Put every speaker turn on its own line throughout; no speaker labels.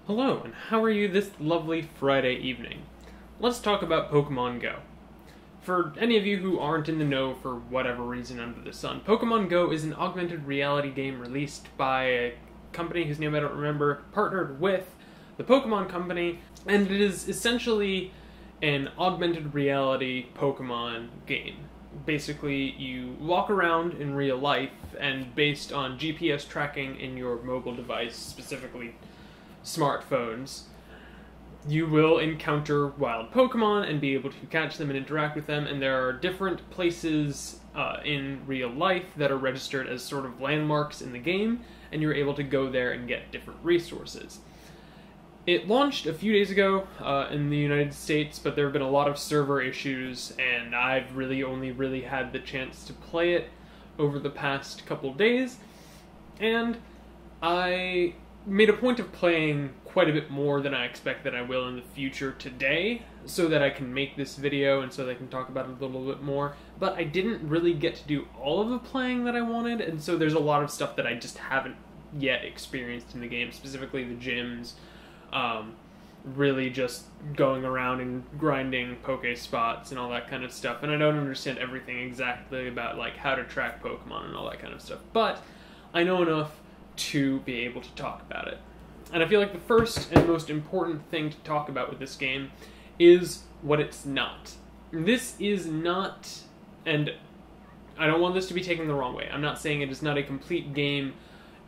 Hello, and how are you this lovely Friday evening? Let's talk about Pokemon Go. For any of you who aren't in the know for whatever reason under the sun, Pokemon Go is an augmented reality game released by a company whose name I don't remember, partnered with the Pokemon Company, and it is essentially an augmented reality Pokemon game. Basically, you walk around in real life, and based on GPS tracking in your mobile device, specifically smartphones, you will encounter wild Pokemon and be able to catch them and interact with them, and there are different places in real life that are registered as sort of landmarks in the game, and you're able to go there and get different resources. It launched a few days ago in the United States, but there have been a lot of server issues, and I've really only had the chance to play it over the past couple days, and I made a point of playing quite a bit more than I expect that I will in the future today, so that I can make this video and so that I can talk about it a little bit more. But I didn't really get to do all of the playing that I wanted, and so there's a lot of stuff that I just haven't yet experienced in the game, specifically the gyms, really just going around and grinding Poke spots and all that kind of stuff. And I don't understand everything exactly about like how to track Pokemon and all that kind of stuff, but I know enough to be able to talk about it. And I feel like the first and most important thing to talk about with this game is what it's not. This is not, and I don't want this to be taken the wrong way, I'm not saying it is not a complete game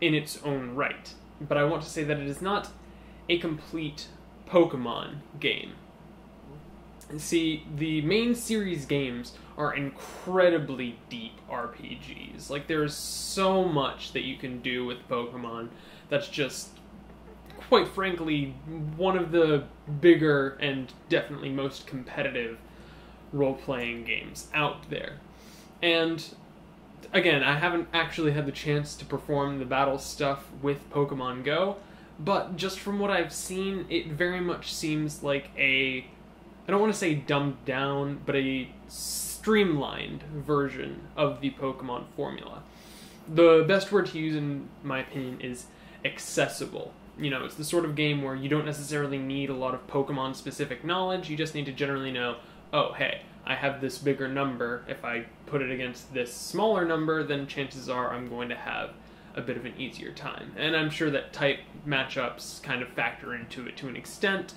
in its own right, but I want to say that it is not a complete Pokemon game. See, the main series games are incredibly deep RPGs. Like, there's so much that you can do with Pokemon that's just, quite frankly, one of the bigger and definitely most competitive role-playing games out there. And, again, I haven't actually had the chance to perform the battle stuff with Pokemon Go, but just from what I've seen, it very much seems like a, I don't want to say dumbed down, but a streamlined version of the Pokemon formula. The best word to use, in my opinion, is accessible. You know, it's the sort of game where you don't necessarily need a lot of Pokemon-specific knowledge, you just need to generally know, oh, hey, I have this bigger number. If I put it against this smaller number, then chances are I'm going to have a bit of an easier time. And I'm sure that type matchups kind of factor into it to an extent.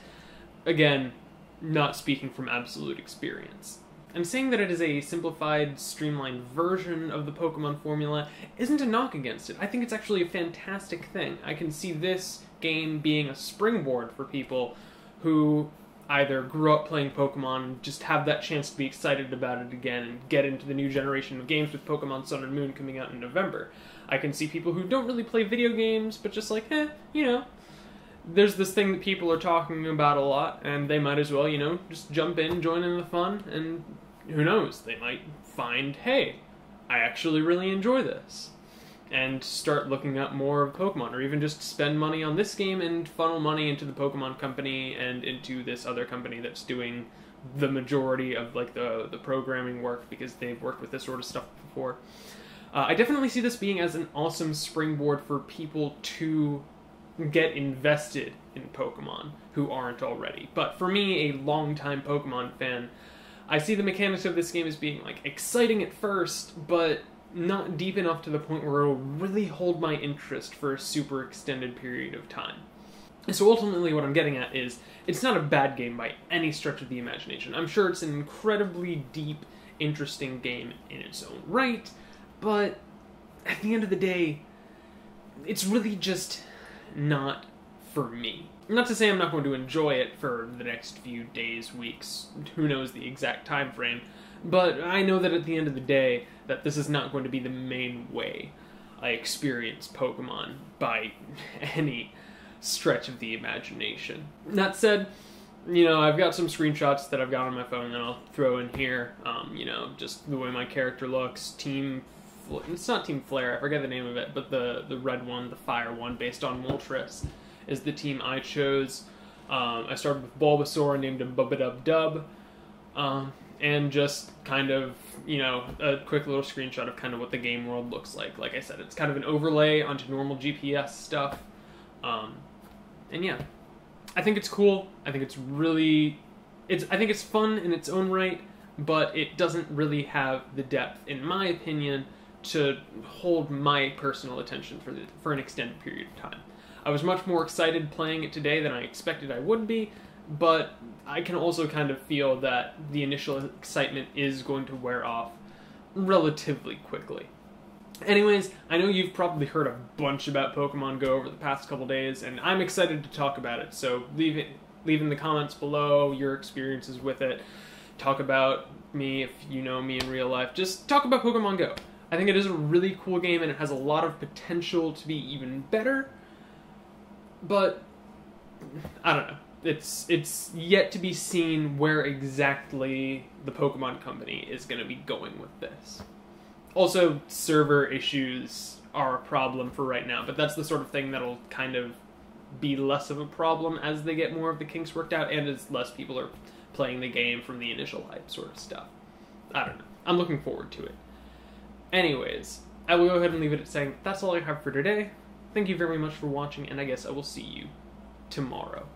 Again, not speaking from absolute experience. And saying that it is a simplified, streamlined version of the Pokemon formula isn't a knock against it. I think it's actually a fantastic thing. I can see this game being a springboard for people who either grew up playing Pokemon and just have that chance to be excited about it again and get into the new generation of games with Pokemon Sun and Moon coming out in November. I can see people who don't really play video games, but just like, you know, there's this thing that people are talking about a lot, and they might as well, you know, just jump in, join in the fun, and who knows, they might find, hey, I actually really enjoy this, and start looking up more of Pokemon, or even just spend money on this game and funnel money into the Pokemon Company and into this other company that's doing the majority of like the programming work, because they've worked with this sort of stuff before. I definitely see this being as an awesome springboard for people to get invested in Pokemon who aren't already. But for me, a longtime Pokemon fan, I see the mechanics of this game as being like exciting at first, but not deep enough to the point where it'll really hold my interest for a super extended period of time. And so ultimately what I'm getting at is, it's not a bad game by any stretch of the imagination. I'm sure it's an incredibly deep, interesting game in its own right, but at the end of the day, it's really just not for me. Not to say I'm not going to enjoy it for the next few days, weeks, who knows the exact time frame, but I know that at the end of the day, that this is not going to be the main way I experience Pokemon by any stretch of the imagination. That said, you know, I've got some screenshots that I've got on my phone that I'll throw in here, you know, just the way my character looks, it's not Team Flare, I forget the name of it, but the red one, the fire one, based on Moltres, is the team I chose. I started with Bulbasaur and named him Bubba-Dub-Dub, and just kind of, you know, a quick little screenshot of kind of what the game world looks like. Like I said, it's kind of an overlay onto normal GPS stuff, and yeah, I think it's cool. I think it's really, I think it's fun in its own right, but it doesn't really have the depth, in my opinion, to hold my personal attention for an extended period of time. I was much more excited playing it today than I expected I would be, but I can also kind of feel that the initial excitement is going to wear off relatively quickly. Anyways, I know you've probably heard a bunch about Pokemon Go over the past couple days, and I'm excited to talk about it, so leave in the comments below your experiences with it. Talk about me if you know me in real life. Just talk about Pokemon Go. I think it is a really cool game, and it has a lot of potential to be even better, but I don't know. It's yet to be seen where exactly the Pokemon Company is going to be going with this. Also, server issues are a problem for right now, but that's the sort of thing that'll kind of be less of a problem as they get more of the kinks worked out, and as less people are playing the game from the initial hype sort of stuff. I don't know. I'm looking forward to it. Anyways, I will go ahead and leave it at saying that's all I have for today. Thank you very much for watching, and I guess I will see you tomorrow.